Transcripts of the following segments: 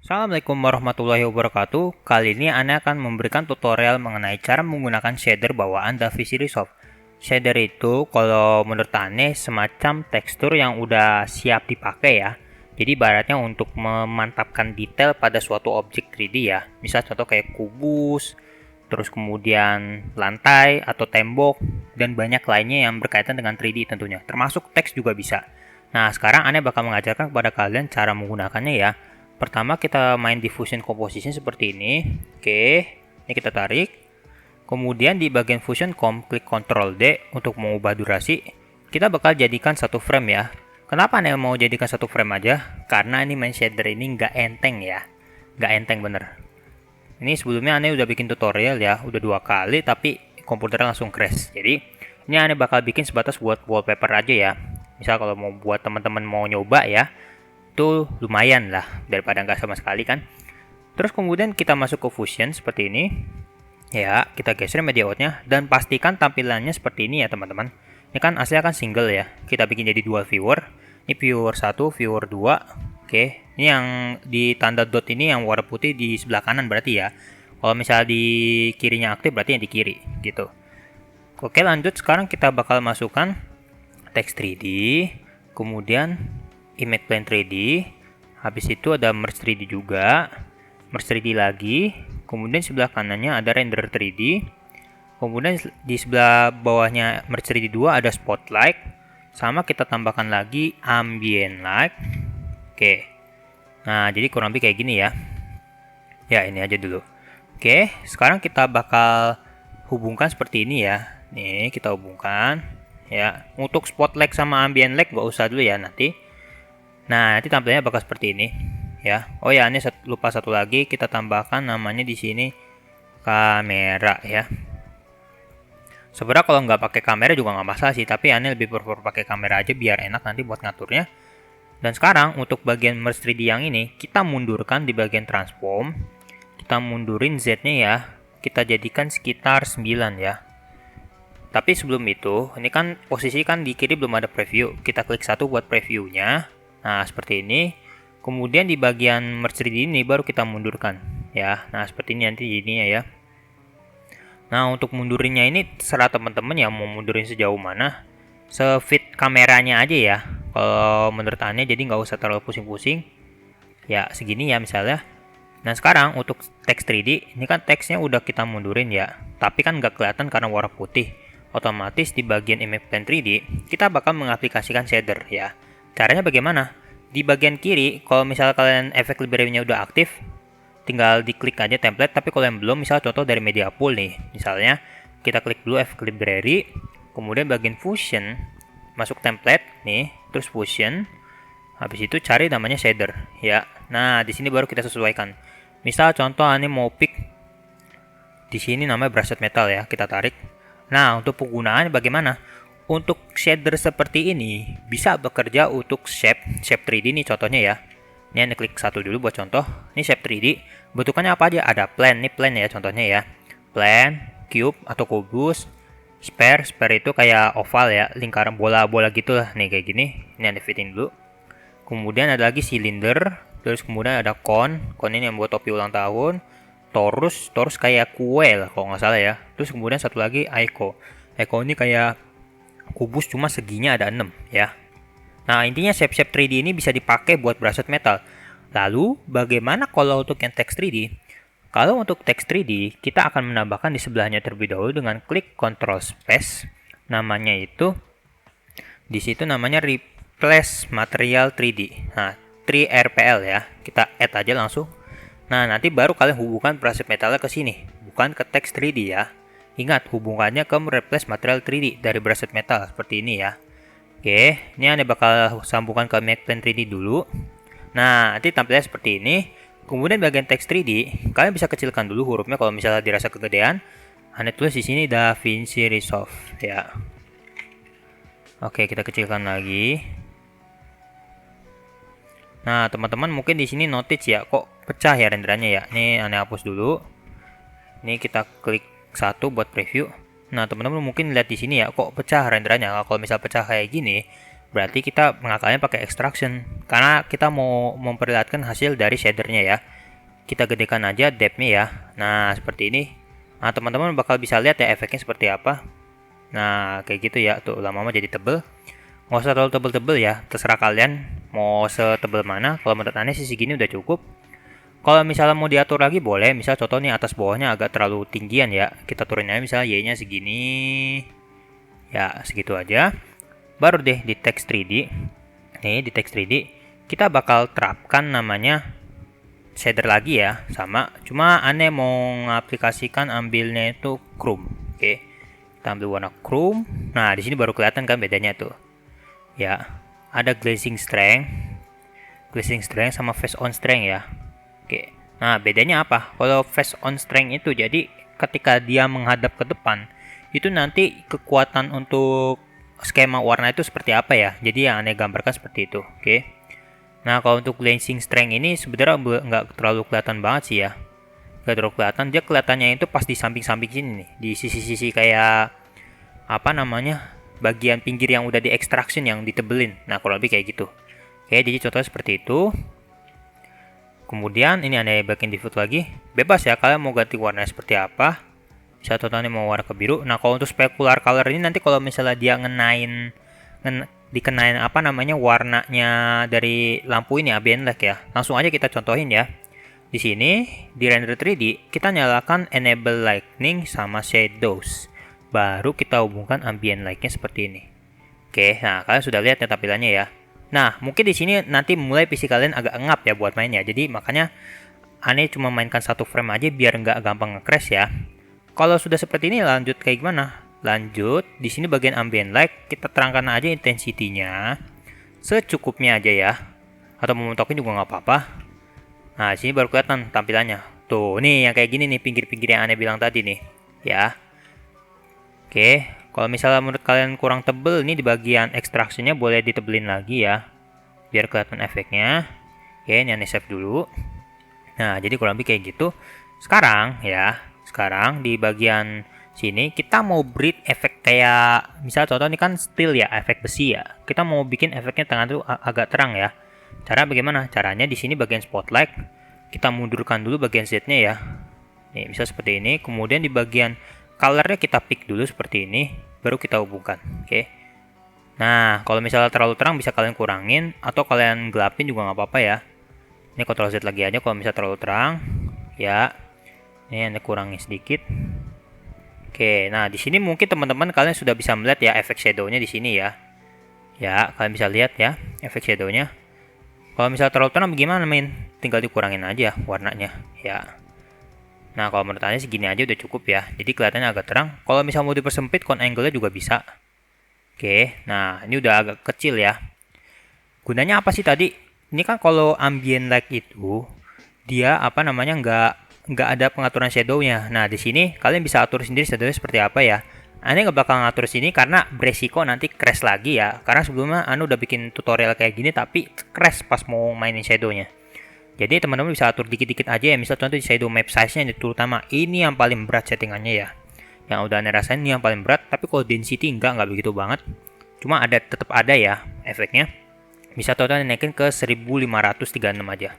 Assalamualaikum warahmatullahi wabarakatuh. Kali ini Ane akan memberikan tutorial mengenai cara menggunakan shader bawaan DaVinci Resolve. Shader itu kalau menurut Ane semacam tekstur yang udah siap dipakai ya. Jadi ibaratnya untuk memantapkan detail pada suatu objek 3D ya. Misal contoh kayak kubus, terus kemudian lantai atau tembok, dan banyak lainnya yang berkaitan dengan 3D tentunya. Termasuk teks juga bisa. Nah, sekarang Ane bakal mengajarkan kepada kalian cara menggunakannya ya. Pertama kita main diffusion composition seperti ini. Oke, ini kita tarik. Kemudian di bagian fusion klik Ctrl D untuk mengubah durasi. Kita bakal jadikan satu frame ya. Kenapa nih mau jadikan satu frame aja? Karena ini main shader ini nggak enteng ya. Nggak enteng bener. Ini sebelumnya Ane udah bikin tutorial ya, udah 2 kali tapi komputernya langsung crash. Jadi ini Ane bakal bikin sebatas buat wallpaper aja ya. Misal kalau mau buat teman-teman mau nyoba ya, itu lumayan lah daripada nggak sama sekali kan. Terus kemudian kita masuk ke Fusion seperti ini ya, kita geser media outnya dan pastikan tampilannya seperti ini ya teman-teman. Ini kan aslinya kan single ya, kita bikin jadi dual viewer. Ini viewer 1, viewer 2. Oke, ini yang di tanda dot ini yang warna putih di sebelah kanan berarti ya. Kalau misalnya di kirinya aktif berarti yang di kiri gitu. Oke, lanjut. Sekarang kita bakal masukkan teks 3D, kemudian image plane 3D, habis itu ada merge 3D juga, merge 3D lagi, kemudian sebelah kanannya ada render 3D, kemudian di sebelah bawahnya merge 3D 2 ada spotlight, sama kita tambahkan lagi ambient light. Oke, nah jadi kurang lebih kayak gini ya. Ya ini aja dulu. Oke, sekarang kita bakal hubungkan seperti ini ya. Nih kita hubungkan ya. Untuk spotlight sama ambient light nggak usah dulu ya nanti. Nah, nanti tampilannya bakal seperti ini ya. Oh ya, ini lupa satu lagi, kita tambahkan namanya di sini kamera ya. Sebenarnya kalau nggak pakai kamera juga nggak masalah sih, tapi Ane lebih prefer pakai kamera aja biar enak nanti buat ngaturnya. Dan sekarang untuk bagian merge 3D yang ini, kita mundurkan di bagian transform. Kita mundurin Z-nya ya. Kita jadikan sekitar 9 ya. Tapi sebelum itu, ini kan posisi kan di kiri belum ada preview. Kita klik satu buat previewnya. Nah, seperti ini. Kemudian di bagian merge 3D ini baru kita mundurkan ya. Nah, seperti ini nanti jadinya ya. Nah, untuk mundurinnya ini terserah teman-teman ya mau mundurin sejauh mana. Sefit kameranya aja ya. Kalau menurut Ane jadi nggak usah terlalu pusing-pusing. Ya, segini ya misalnya. Nah, sekarang untuk teks 3D, ini kan teksnya udah kita mundurin ya. Tapi kan nggak kelihatan karena warna putih. Otomatis di bagian image plane 3D, kita bakal mengaplikasikan shader ya. Caranya bagaimana? Di bagian kiri, kalau misalnya kalian efek library-nya udah aktif, tinggal diklik aja template. Tapi kalau yang belum, misal contoh dari media pool nih, misalnya kita klik dulu efek library, kemudian bagian fusion, masuk template nih, terus fusion, habis itu cari namanya shader ya. Nah, di sini baru kita sesuaikan. Misal contoh ini mau pick di sini namanya brushed metal ya, kita tarik. Nah, untuk penggunaannya bagaimana? Untuk shader seperti ini bisa bekerja untuk shape 3D nih contohnya ya. Ini Anda klik satu dulu buat contoh. Ini shape 3D. Bentukannya apa aja? Ada plane, ini plane ya contohnya ya. Plane, cube atau kubus, sphere itu kayak oval ya, lingkaran bola-bola gitu lah. Nih kayak gini. Ini Anda fitin dulu. Kemudian ada lagi silinder, terus kemudian ada cone ini yang buat topi ulang tahun. Torus kayak kue lah kalau nggak salah ya. Terus kemudian satu lagi Aiko ini kayak kubus cuma seginya ada 6 ya. Nah, intinya shape 3D ini bisa dipakai buat brushed metal. Lalu bagaimana kalau untuk yang text 3D? Kalau untuk text 3D, kita akan menambahkan di sebelahnya terlebih dahulu dengan klik Ctrl Space. Namanya itu di situ namanya Replace Material 3D. Nah, 3RPL ya. Kita add aja langsung. Nah, nanti baru kalian hubungkan brushed metalnya ke sini, bukan ke text 3D ya. Ingat, hubungannya ke replace material 3D dari brushed metal seperti ini ya. Oke, ini Anda bakal sambungkan ke image plane 3D dulu. Nah, nanti tampilnya seperti ini. Kemudian bagian text 3D, kalian bisa kecilkan dulu hurufnya kalau misalnya dirasa kegedean. Anda tulis di sini DaVinci Resolve ya. Oke, kita kecilkan lagi. Nah, teman-teman mungkin di sini notice ya, kok pecah ya renderannya ya. Ini Anda hapus dulu. Ini kita klik satu buat preview. Nah, teman-teman mungkin lihat di sini ya, kok pecah renderannya. Kalau misal pecah kayak gini, berarti kita mengakalnya pakai extraction. Karena kita mau memperlihatkan hasil dari shadernya ya. Kita gedekan aja depth-nya ya. Nah, seperti ini. Nah, teman-teman bakal bisa lihat ya efeknya seperti apa. Nah, kayak gitu ya. Tuh, lama-lama jadi tebel. Nggak usah terlalu tebel-tebel ya. Terserah kalian mau setebel mana. Kalau menurut aneh sih segini udah cukup. Kalau misalnya mau diatur lagi boleh. Misal contoh nih atas bawahnya agak terlalu tinggian ya. Kita turunin aja misalnya Y-nya segini. Ya, segitu aja. Baru deh di text 3D. Nih, di text 3D kita bakal terapkan namanya shader lagi ya, sama. Cuma aneh mau ngaplikasikan ambilnya itu chrome. Oke. Kita ambil warna chrome. Nah, di sini baru kelihatan kan bedanya tuh. Ya, ada glazing strength sama face on strength ya. Oke. Nah, bedanya apa? Kalau face on strength itu jadi ketika dia menghadap ke depan, itu nanti kekuatan untuk skema warna itu seperti apa ya. Jadi yang aneh gambarkan seperti itu. Oke. Nah, kalau untuk glazing strength ini sebenarnya nggak terlalu kelihatan banget sih ya. Nggak terlalu kelihatan. Dia kelihatannya itu pas di samping-samping sini nih. Di sisi-sisi kayak apa namanya, bagian pinggir yang udah di extraction yang ditebelin. Nah, kurang lebih kayak gitu. Oke, jadi contohnya seperti itu. Kemudian ini aneh bagian default lagi. Bebas ya, kalian mau ganti warnanya seperti apa. Bisa contohnya mau warna ke biru. Nah, kalau untuk specular color ini nanti kalau misalnya dia dikenain apa namanya warnanya dari lampu ini ambient light ya. Langsung aja kita contohin ya. Di sini di render 3D kita nyalakan enable lightning sama shadows. Baru kita hubungkan ambient light-nya seperti ini. Oke, nah kalian sudah lihat ya tampilannya ya. Nah, mungkin di sini nanti mulai PC kalian agak ngap ya buat mainnya. Jadi makanya aneh cuma mainkan satu frame aja biar nggak gampang nge-crash ya. Kalau sudah seperti ini lanjut kayak gimana? Lanjut, di sini bagian ambient light kita terangkan aja intensity-nya secukupnya aja ya. Atau mau mentokin juga nggak apa-apa. Nah, di sini baru kelihatan tampilannya. Tuh, nih yang kayak gini nih pinggir-pinggir yang aneh bilang tadi nih, ya. Oke, kalau misalnya menurut kalian kurang tebel nih di bagian extraction-nya boleh ditebelin lagi ya. Biar kelihatan efeknya. Oke, ini aneh save dulu. Nah, jadi kurang lebih kayak gitu. Sekarang di bagian sini kita mau breed efek kayak misal contoh ini kan steel ya, efek besi ya. Kita mau bikin efeknya tengah tuh agak terang ya. Cara bagaimana? Caranya di sini bagian spotlight kita mundurkan dulu bagian Z-nya ya. Nih, bisa seperti ini. Kemudian di bagian color-nya kita pick dulu seperti ini, baru kita hubungkan. Oke. Nah, kalau misalnya terlalu terang bisa kalian kurangin atau kalian gelapin juga nggak apa-apa ya. Ini Ctrl Z lagi aja kalau misalnya terlalu terang. Ya. Ini Anda kurangi sedikit. Oke, nah di sini mungkin teman-teman kalian sudah bisa melihat ya efek shadow-nya di sini ya. Ya, kalian bisa lihat ya efek shadow-nya. Kalau misalnya terlalu terang bagaimana main? Tinggal dikurangin aja warnanya ya. Nah, kalau menurut Anda segini aja udah cukup ya. Jadi kelihatannya agak terang. Kalau misalnya mau dipersempit, count angle-nya juga bisa. Oke, nah ini udah agak kecil ya. Gunanya apa sih tadi? Ini kan kalau ambient light itu dia apa namanya nggak ada pengaturan shadow-nya. Nah, di sini kalian bisa atur sendiri shadow-nya seperti apa ya. Ane nggak bakal ngatur sini karena beresiko nanti crash lagi ya. Karena sebelumnya Ane udah bikin tutorial kayak gini tapi crash pas mau mainin shadow-nya. Jadi teman-teman bisa atur dikit-dikit aja ya. Misal contoh di shadow map size-nya terutama ini yang paling berat settingannya ya. Yang udah Ane rasain ini yang paling berat. Tapi kalau density nggak begitu banget. Cuma tetap ada ya efeknya. Bisa total naikin ke 1536 aja.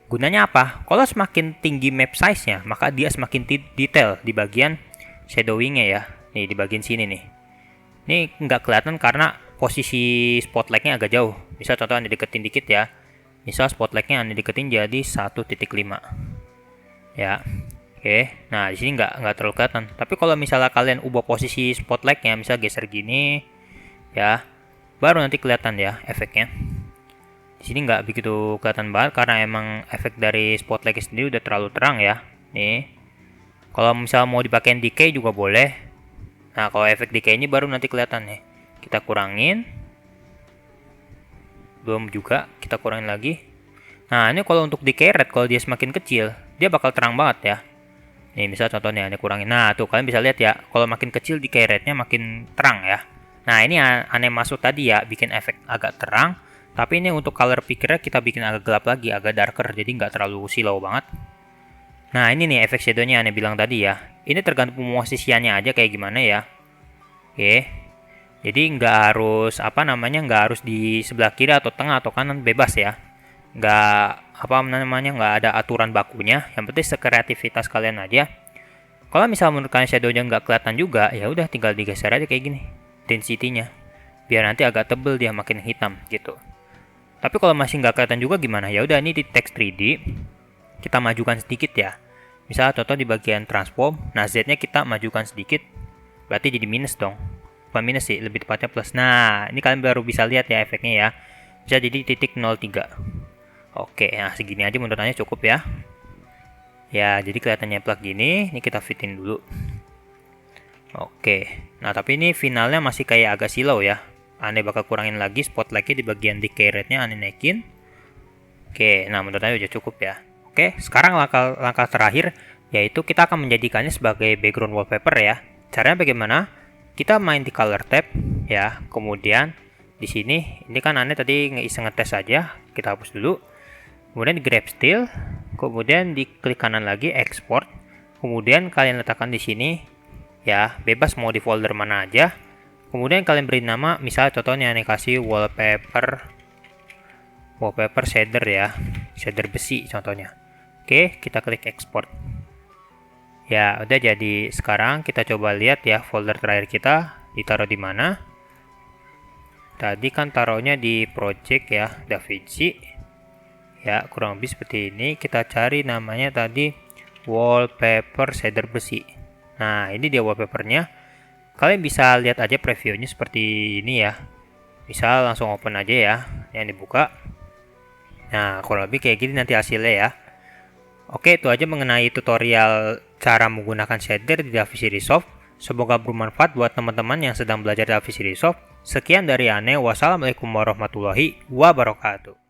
Gunanya apa? Kalau semakin tinggi map size-nya, maka dia semakin detail di bagian shadowing-nya ya. Nih di bagian sini nih. Ini nggak kelihatan karena posisi spotlight-nya agak jauh. Bisa contoh Anda deketin dikit ya. Misal spotlight-nya Anda deketin jadi 1.5. Ya. Oke. Nah, di sini nggak terlalu kelihatan. Tapi kalau misalnya kalian ubah posisi spotlight-nya, misal geser gini ya, baru nanti kelihatan ya efeknya. Di sini nggak begitu kelihatan banget karena emang efek dari spotlight sendiri udah terlalu terang ya. Nih. Kalau misalnya mau dipakein decay juga boleh. Nah, kalau efek decay ini baru nanti kelihatan nih. Kita kurangin. Belum juga, kita kurangin lagi. Nah, ini kalau untuk decay rate kalau dia semakin kecil, dia bakal terang banget ya. Nih, misal contohnya ini kurangin. Nah, tuh kalian bisa lihat ya, kalau makin kecil decay rate-nya makin terang ya. Nah, ini aneh masuk tadi ya, bikin efek agak terang. Tapi ini untuk color picker kita bikin agak gelap lagi, agak darker, jadi nggak terlalu silau banget. Nah, ini nih efek shadow-nya aneh bilang tadi ya. Ini tergantung pemosisiannya aja kayak gimana ya. Oke. Jadi nggak harus nggak harus di sebelah kiri atau tengah atau kanan, bebas ya. Nggak ada aturan bakunya. Yang penting sekreativitas kalian aja. Kalau misal menurut kalian shadownya nggak kelihatan juga, ya udah tinggal digeser aja kayak gini density-nya, biar nanti agak tebel dia makin hitam gitu. Tapi kalau masih nggak kelihatan juga gimana? Ya udah, ini di text 3D kita majukan sedikit ya. Misal contoh di bagian transform, nah Z-nya kita majukan sedikit, berarti jadi minus dong. Bukan minus sih, lebih tepatnya plus. Nah, ini kalian baru bisa lihat ya efeknya ya. Bisa jadi titik 03. Oke, nah segini aja menurut saya cukup ya. Ya, jadi kelihatannya plug gini, ini kita fitin dulu. Oke, nah tapi ini finalnya masih kayak agak silau ya. Aneh bakal kurangin lagi spotlightnya di bagian decay rate-nya, aneh naikin. Oke, nah menurut saya udah cukup ya. Oke, sekarang langkah terakhir, yaitu kita akan menjadikannya sebagai background wallpaper ya. Caranya bagaimana? Kita main di color tab ya, kemudian di sini, ini kan aneh tadi iseng ngetes aja, kita hapus dulu. Kemudian di grab still, kemudian diklik kanan lagi export, kemudian kalian letakkan di sini ya, bebas mau di folder mana aja. Kemudian kalian beri nama, misal contohnya nih kasih wallpaper shader ya, shader besi contohnya. Oke, kita klik export. Ya, udah jadi. Sekarang kita coba lihat ya folder terakhir kita ditaruh di mana. Tadi kan taruhnya di project ya, DaVinci. Ya, kurang lebih seperti ini. Kita cari namanya tadi wallpaper shader besi. Nah, ini dia wallpapernya. Kalian bisa lihat aja previewnya seperti ini ya. Misal langsung open aja ya, yang dibuka. Nah, kurang lebih kayak gini nanti hasilnya ya. Oke, itu aja mengenai tutorial cara menggunakan shader di DaVinci Resolve. Semoga bermanfaat buat teman-teman yang sedang belajar DaVinci Resolve. Sekian dari Ane. Wassalamualaikum warahmatullahi wabarakatuh.